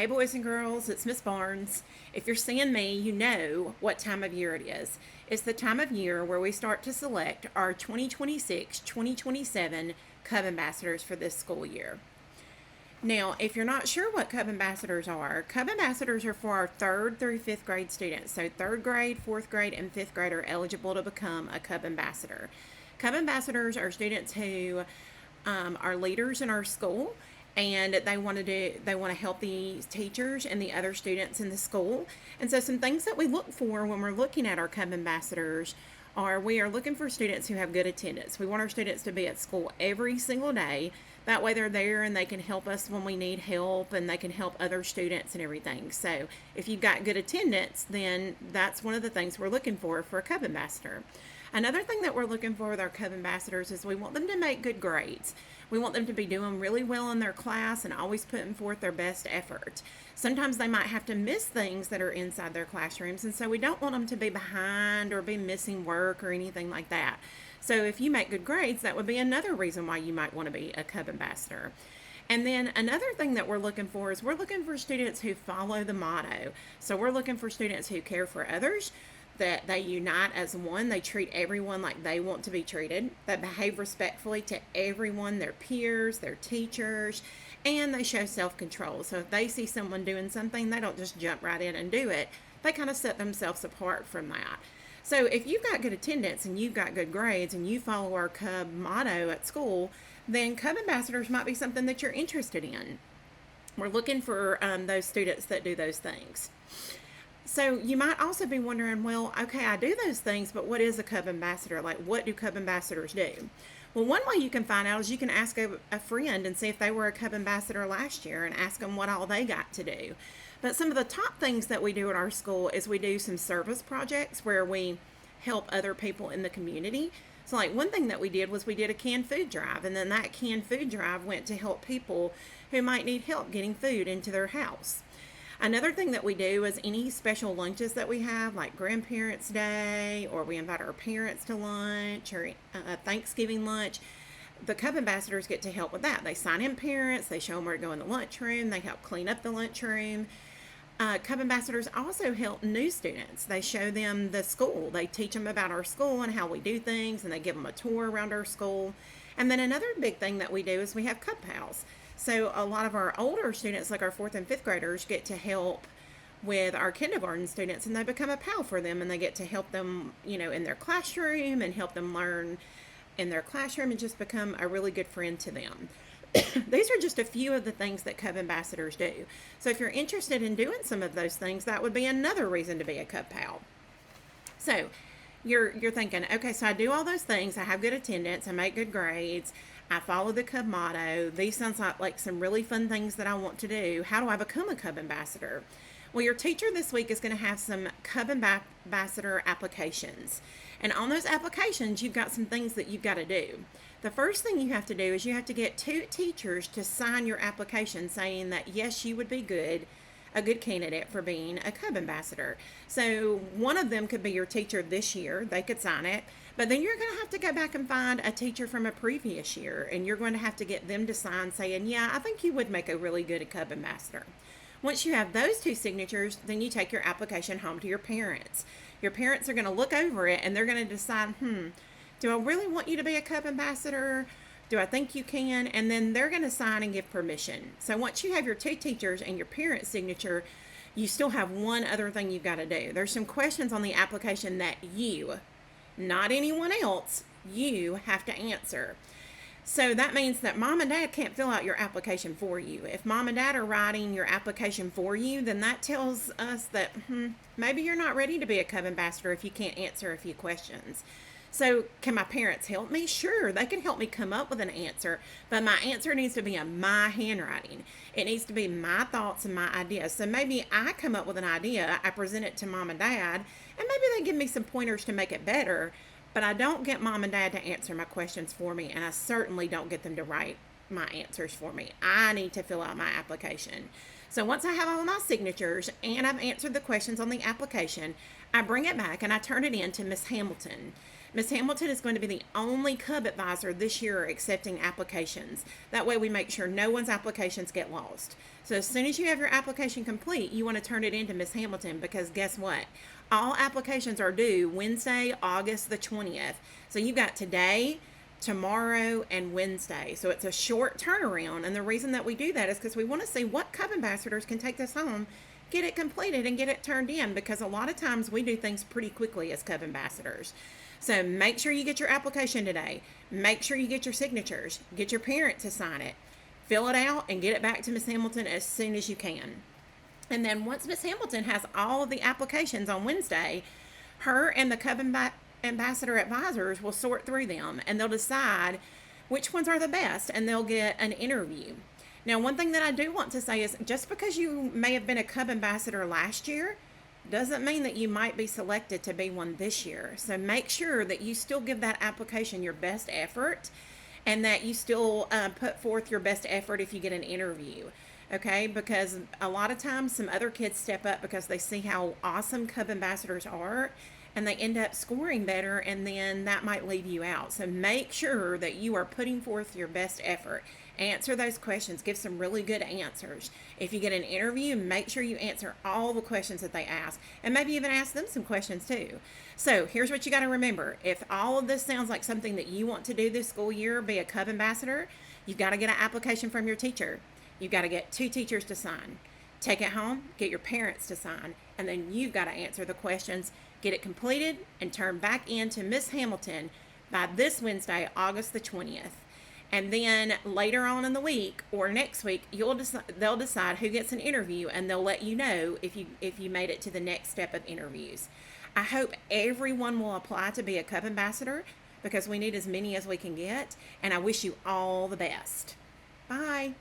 Hey boys and girls, it's Miss Barnes. If you're seeing me, you know what time of year it is. It's the time of year where we start to select our 2026-2027 Cub Ambassadors for this school year. Now, if you're not sure what Cub Ambassadors are for our 3rd through 5th grade students. So 3rd grade, 4th grade, and 5th grade are eligible to become a Cub Ambassador. Cub Ambassadors are students who are leaders in our school, and they want to help the teachers and the other students in the school. And so some things that we look for when we're looking at our Cub Ambassadors are we are looking for students who have good attendance. We want our students to be at school every single day. That way they're there and they can help us when we need help, and they can help other students and everything. So if you've got good attendance, then that's one of the things we're looking for a Cub Ambassador. Another thing that we're looking for with our Cub Ambassadors is we want them to make good grades. We want them to be doing really well in their class and always putting forth their best effort. Sometimes they might have to miss things that are inside their classrooms, and so we don't want them to be behind or be missing work or anything like that. So if you make good grades, that would be another reason why you might want to be a Cub Ambassador. And then another thing that we're looking for is we're looking for students who follow the motto. So we're looking for students who care for others, that they unite as one, they treat everyone like they want to be treated, that behave respectfully to everyone, their peers, their teachers, and they show self-control. So if they see someone doing something, they don't just jump right in and do it. They kind of set themselves apart from that. So if you've got good attendance and you've got good grades and you follow our Cub motto at school, then Cub Ambassadors might be something that you're interested in. We're looking for those students that do those things. So you might also be wondering, well, okay, I do those things, but what is a Cub Ambassador? Like, what do Cub Ambassadors do? Well, one way you can find out is you can ask a friend and see if they were a Cub Ambassador last year and ask them what all they got to do. But some of the top things that we do at our school is we do some service projects where we help other people in the community. So like one thing that we did was we did a canned food drive, and then that canned food drive went to help people who might need help getting food into their house. Another thing that we do is any special lunches that we have, like Grandparents' Day, or we invite our parents to lunch, or Thanksgiving lunch, the Cub Ambassadors get to help with that. They sign in parents, they show them where to go in the lunchroom, they help clean up the lunchroom. Cub Ambassadors also help new students. They show them the school. They teach them about our school and how we do things, and they give them a tour around our school. And then another big thing that we do is we have Cub Pals. So a lot of our older students, like our 4th and 5th graders, get to help with our kindergarten students, and they become a pal for them, and they get to help them, in their classroom and help them learn in their classroom and just become a really good friend to them. These are just a few of the things that Cub Ambassadors do. So if you're interested in doing some of those things, that would be another reason to be a Cub Pal. So you're thinking, okay, so I do all those things, I have good attendance, I make good grades, I follow the Cub motto. These sounds like some really fun things that I want to do. How do I become a Cub Ambassador? Well, your teacher this week is going to have some Cub Ambassador applications. And on those applications, you've got some things that you've got to do. The first thing you have to do is you have to get 2 teachers to sign your application saying that, yes, you would be a good candidate for being a Cub Ambassador. So one of them could be your teacher this year. They could sign it. But then you're going to have to go back and find a teacher from a previous year, and you're going to have to get them to sign saying, yeah, I think you would make a really good Cub Ambassador. Once you have those 2 signatures, then you take your application home to your parents. Your parents are going to look over it, and they're going to decide, do I really want you to be a Cub Ambassador? Do I think you can? And then they're going to sign and give permission. So once you have your 2 teachers and your parents' signature, you still have one other thing you've got to do. There's some questions on the application that you, not anyone else, you have to answer. So that means that mom and dad can't fill out your application for you. If mom and dad are writing your application for you, then that tells us that maybe you're not ready to be a Cub Ambassador if you can't answer a few questions. So can my parents help me? Sure, they can help me come up with an answer, but my answer needs to be in my handwriting. It needs to be my thoughts and my ideas. So maybe I come up with an idea, I present it to mom and dad, and maybe they give me some pointers to make it better, but I don't get mom and dad to answer my questions for me, and I certainly don't get them to write my answers for me. I need to fill out my application. So once I have all my signatures and I've answered the questions on the application, I bring it back and I turn it in to Miss Hamilton. Miss Hamilton is going to be the only Cub advisor this year accepting applications. That way we make sure no one's applications get lost. So as soon as you have your application complete, you want to turn it into Miss Hamilton, because guess what? All applications are due Wednesday, August the 20th. So you've got today, tomorrow, and Wednesday. So it's a short turnaround. And the reason that we do that is because we want to see what Cub ambassadors can take this home, get it completed, and get it turned in, because a lot of times we do things pretty quickly as Cub ambassadors. So make sure you get your application today. Make sure you get your signatures. Get your parent to sign it. Fill it out and get it back to Miss Hamilton as soon as you can. And then once Miss Hamilton has all of the applications on Wednesday, her and the Cub Ambassador advisors will sort through them, and they'll decide which ones are the best, and they'll get an interview. Now, one thing that I do want to say is, just because you may have been a Cub Ambassador last year doesn't mean that you might be selected to be one this year. So make sure that you still give that application your best effort, and that you still put forth your best effort if you get an interview. Okay, because a lot of times some other kids step up because they see how awesome Cub ambassadors are, and they end up scoring better, and then that might leave you out. So make sure that you are putting forth your best effort. Answer those questions. Give some really good answers. If you get an interview, make sure you answer all the questions that they ask, and maybe even ask them some questions too. So here's what you got to remember. If all of this sounds like something that you want to do this school year, be a Cub ambassador, you've got to get an application from your teacher. You've got to get 2 teachers to sign. Take it home, get your parents to sign, and then you've got to answer the questions, get it completed, and turn back in to Miss Hamilton by this Wednesday, August the 20th. And then later on in the week or next week, they'll decide who gets an interview, and they'll let you know if you made it to the next step of interviews. I hope everyone will apply to be a Cub ambassador, because we need as many as we can get, and I wish you all the best. Bye.